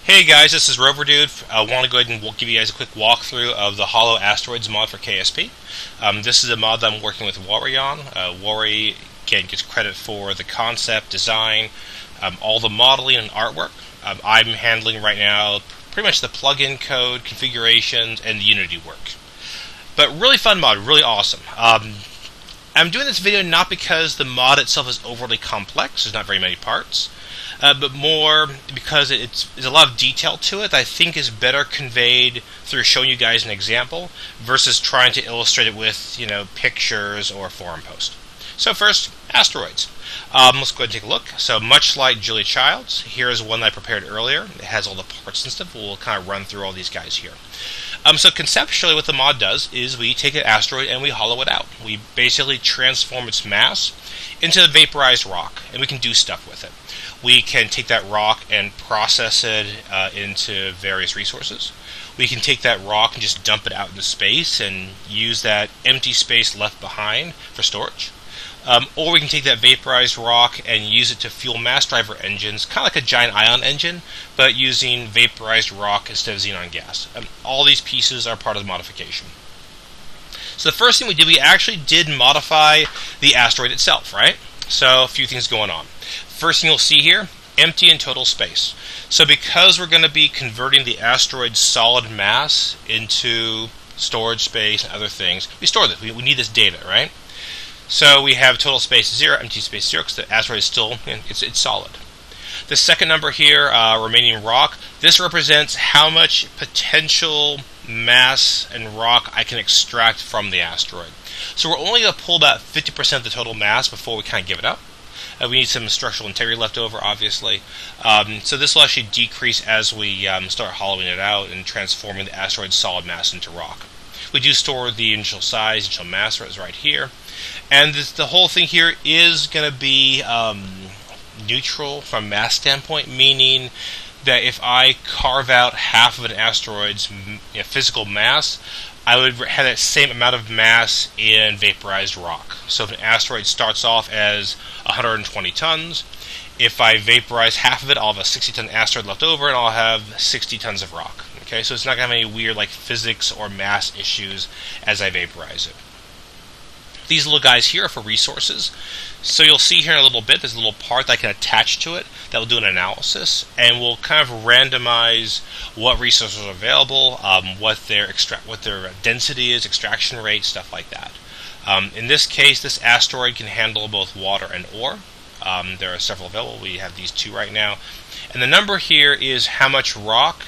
Hey guys, this is Roverdude. I want to go ahead and give you guys a quick walkthrough of the Hollow Asteroids mod for KSP. This is a mod that I'm working with WaRi on. WaRi, again, gets credit for the concept, design, all the modeling and artwork. I'm handling right now pretty much the plugin code, configurations, and the Unity work. But really fun mod, really awesome. I'm doing this video not because the mod itself is overly complex, there's not very many parts, but more because there's a lot of detail to it that I think is better conveyed through showing you guys an example versus trying to illustrate it with, pictures or a forum post. So first, asteroids. Let's go ahead and take a look. So much like Julia Child's, here is one that I prepared earlier. It has all the parts and stuff. We'll kind of run through all these guys here. So conceptually what the mod does is we take an asteroid and we hollow it out. We basically transform its mass into a vaporized rock, and we can do stuff with it. We can take that rock and process it into various resources. We can take that rock and just dump it out into space and use that empty space left behind for storage. Or we can take that vaporized rock and use it to fuel mass driver engines, kind of like a giant ion engine, but using vaporized rock instead of xenon gas. All these pieces are part of the modification. So the first thing we did, we actually did modify the asteroid itself, right? So a few things going on. First thing you'll see here, empty and total space. So because we're going to be converting the asteroid's solid mass into storage space and other things, we store this. We need this data, right? So we have total space 0, empty space 0, because the asteroid is still, it's solid. The second number here, remaining rock, this represents how much potential mass and rock I can extract from the asteroid. So we're only going to pull about 50% of the total mass before we kind of give it up. We need some structural integrity left over, obviously. So this will actually decrease as we start hollowing it out and transforming the asteroid's solid mass into rock. We do store the initial size, initial mass is right here. And the whole thing here is going to be neutral from a mass standpoint, meaning that if I carve out half of an asteroid's physical mass, I would have that same amount of mass in vaporized rock. So if an asteroid starts off as 120 tons, if I vaporize half of it, I'll have a 60-ton asteroid left over, and I'll have 60 tons of rock. Okay, so it's not going to have any weird physics or mass issues as I vaporize it. These little guys here are for resources. So you'll see here in a little bit, there's a little part that I can attach to it that will do an analysis, and we'll kind of randomize what resources are available, what their density is, extraction rate, stuff like that. In this case, this asteroid can handle both water and ore. There are several available. We have these two right now. And the number here is how much rock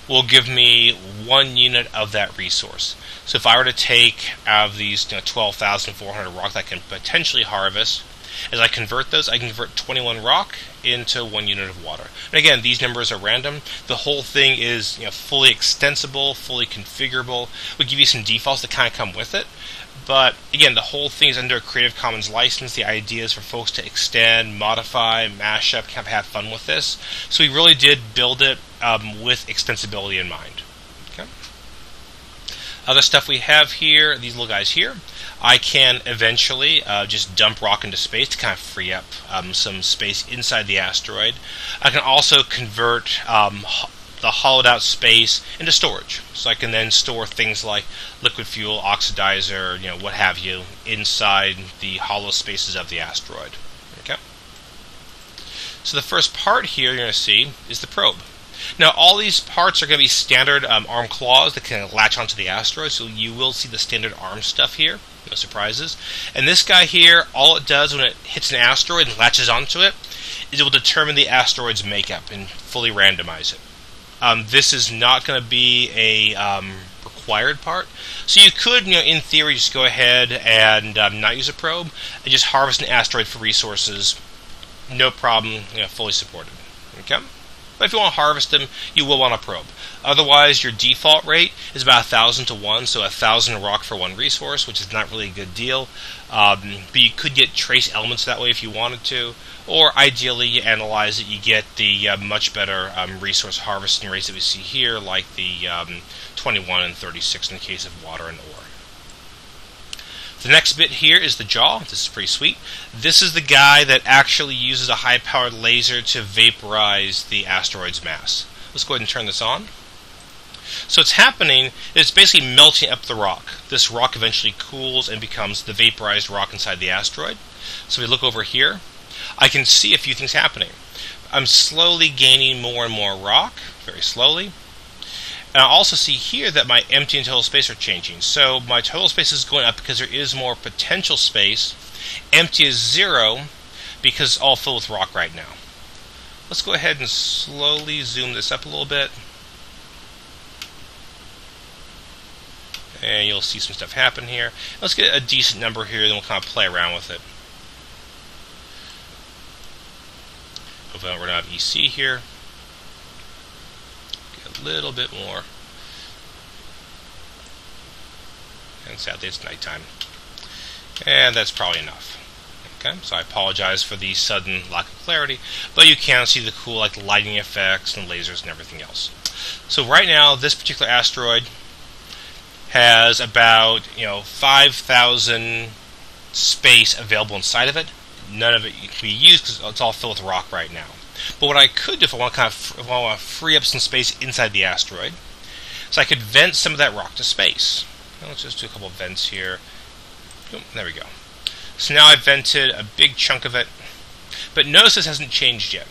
will give me 1 unit of that resource. So if I were to take out of these 12,400 rock that I can potentially harvest, as I convert those, I can convert 21 rock into 1 unit of water. And again, these numbers are random. The whole thing is fully extensible, fully configurable. We'll give you some defaults that kind of come with it. But again, the whole thing is under a Creative Commons license. The idea is for folks to extend, modify, mash up, kind of have fun with this. So we really did build it with extensibility in mind. Okay. Other stuff we have here, these little guys here, I can eventually just dump rock into space to kind of free up some space inside the asteroid. I can also convert the hollowed out space into storage. So I can then store things like liquid fuel, oxidizer, what have you, inside the hollow spaces of the asteroid. Okay. So the first part here you're going to see is the probe. Now all these parts are going to be standard arm claws that can latch onto the asteroid, so you will see the standard arm stuff here. No surprises. And this guy here, all it does when it hits an asteroid and latches onto it, is it will determine the asteroid's makeup and fully randomize it. This is not going to be a required part. So you could, in theory, just go ahead and not use a probe and just harvest an asteroid for resources. No problem, fully supported. Okay? But if you want to harvest them, you will want a probe. Otherwise, your default rate is about 1,000 to 1, so 1,000 rock for 1 resource, which is not really a good deal. But you could get trace elements that way if you wanted to. Or ideally, you analyze it, you get the much better resource harvesting rates that we see here, like the 21 and 36 in the case of water and ore. The next bit here is the jaw. This is pretty sweet. This is the guy that actually uses a high-powered laser to vaporize the asteroid's mass. Let's go ahead and turn this on. So what's happening is it's basically melting up the rock. This rock eventually cools and becomes the vaporized rock inside the asteroid. So if we look over here, I can see a few things happening. I'm slowly gaining more and more rock, very slowly. And I also see here that my empty and total space are changing. So my total space is going up because there is more potential space. Empty is 0 because it's all filled with rock right now. Let's go ahead and slowly zoom this up a little bit. And you'll see some stuff happen here. Let's get a decent number here, then we'll kind of play around with it. Hopefully we're going to have EC here. Get a little bit more. And sadly it's nighttime. And that's probably enough. Okay, so I apologize for the sudden lack of clarity, but you can see the cool lighting effects and lasers and everything else. So right now, this particular asteroid has about 5,000 space available inside of it. None of it can be used because it's all filled with rock right now. But what I could do if I want to free up some space inside the asteroid, so I could vent some of that rock to space. Now let's just do a couple of vents here. There we go. So now I've vented a big chunk of it, but notice this hasn't changed yet.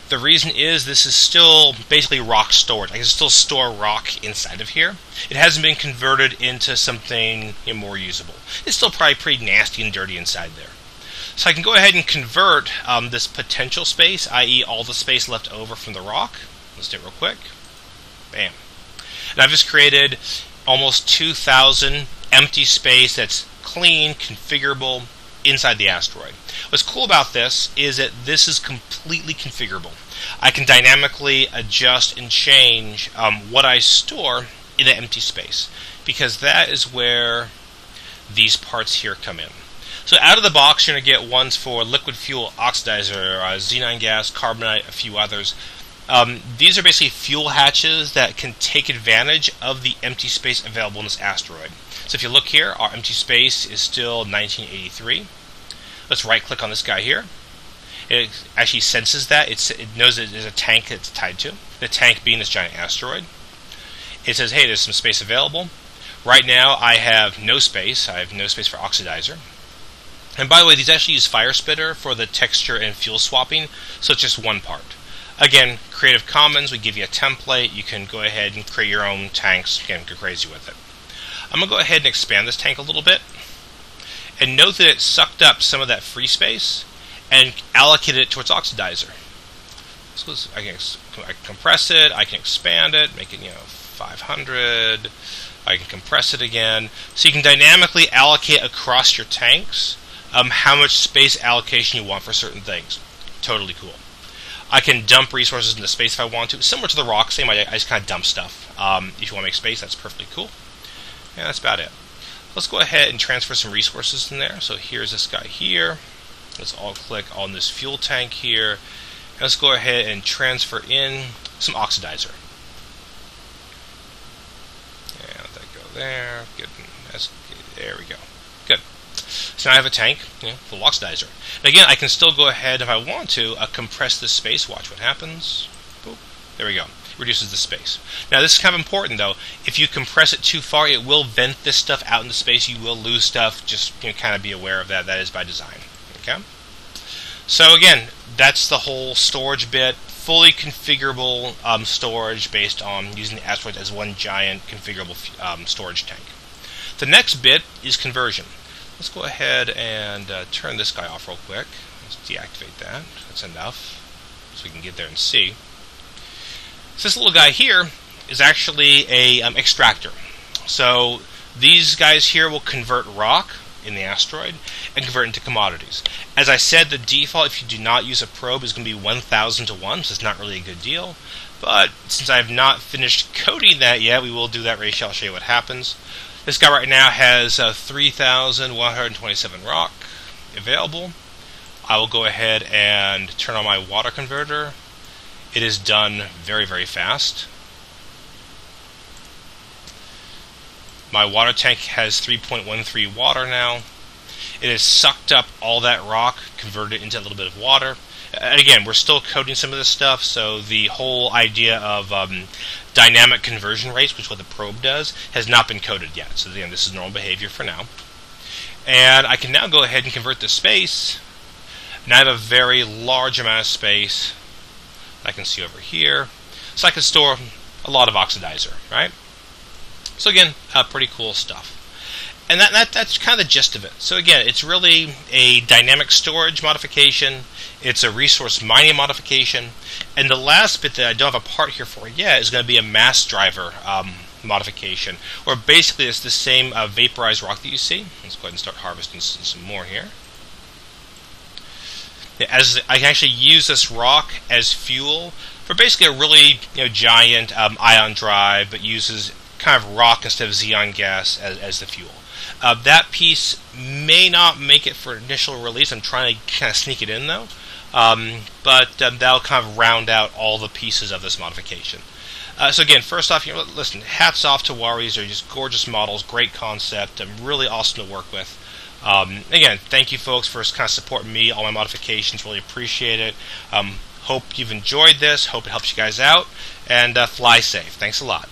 The reason is this is still basically rock storage. I can still store rock inside of here. It hasn't been converted into something more usable. It's still probably pretty nasty and dirty inside there. So I can go ahead and convert this potential space, i.e. all the space left over from the rock. Let's do it real quick. Bam. And I've just created almost 2,000 empty space that's clean, configurable, inside the asteroid. What's cool about this is that this is completely configurable. I can dynamically adjust and change what I store in the empty space, because that is where these parts here come in. So out of the box, you're going to get ones for liquid fuel oxidizer, xenon gas, carbonite, a few others. These are basically fuel hatches that can take advantage of the empty space available in this asteroid. So if you look here, our empty space is still 1983. Let's right-click on this guy here. It actually senses that. It knows that there's a tank it's tied to. The tank being this giant asteroid. It says, hey, there's some space available. Right now, I have no space. I have no space for oxidizer. And by the way, these actually use Fire Spitter for the texture and fuel swapping, so it's just one part. Again, Creative Commons, we give you a template. You can go ahead and create your own tanks. Again, go crazy with it. I'm going to go ahead and expand this tank a little bit. And note that it sucked up some of that free space and allocated it towards oxidizer. So I can compress it, I can expand it, make it 500. I can compress it again. So you can dynamically allocate across your tanks how much space allocation you want for certain things. Totally cool. I can dump resources into space if I want to. Similar to the rock, same idea. I just kind of dump stuff. If you want to make space, that's perfectly cool. Yeah, that's about it. Let's go ahead and transfer some resources in there. So here's this guy here. Let's all click on this fuel tank here. And let's go ahead and transfer in some oxidizer. Yeah, let that go there. Good. There we go. Good. So now I have a tank full of oxidizer. And again, I can still go ahead if I want to compress this space. Watch what happens. Boop. There we go. Reduces the space. Now this is kind of important though. If you compress it too far, it will vent this stuff out into space. You will lose stuff. Just kind of be aware of that. That is by design. Okay. So again, that's the whole storage bit. Fully configurable storage based on using the asteroid as one giant configurable storage tank. The next bit is conversion. Let's go ahead and turn this guy off real quick. Let's deactivate that. That's enough, so we can get there and see. So this little guy here is actually a extractor. So these guys here will convert rock in the asteroid and convert into commodities. As I said, the default, if you do not use a probe, is going to be 1,000 to 1, so it's not really a good deal. But since I have not finished coding that yet, we will do that ratio. I'll show you what happens. This guy right now has 3,127 rock available. I will go ahead and turn on my water converter. It is done very, very fast. My water tank has 3.13 water now. It has sucked up all that rock, converted it into a little bit of water. And again, we're still coding some of this stuff, so the whole idea of dynamic conversion rates, which is what the probe does, has not been coded yet. So again, this is normal behavior for now. And I can now go ahead and convert the space. Now I have a very large amount of space I can see over here. So I can store a lot of oxidizer, right? So again, pretty cool stuff. And that's kind of the gist of it. So again, it's really a dynamic storage modification. It's a resource mining modification. And the last bit that I don't have a part here for yet is going to be a mass driver modification. Or basically it's the same vaporized rock that you see. Let's go ahead and start harvesting some more here. As I can actually use this rock as fuel for basically a really giant ion drive, but uses kind of rock instead of xenon gas as the fuel. That piece may not make it for initial release. I'm trying to kind of sneak it in though, but that'll kind of round out all the pieces of this modification. So again, first off, listen, hats off to WaRi. They're just gorgeous models, great concept, really awesome to work with. Again, thank you folks for kind of supporting me, all my modifications, really appreciate it. Hope you've enjoyed this, hope it helps you guys out, and fly safe. Thanks a lot.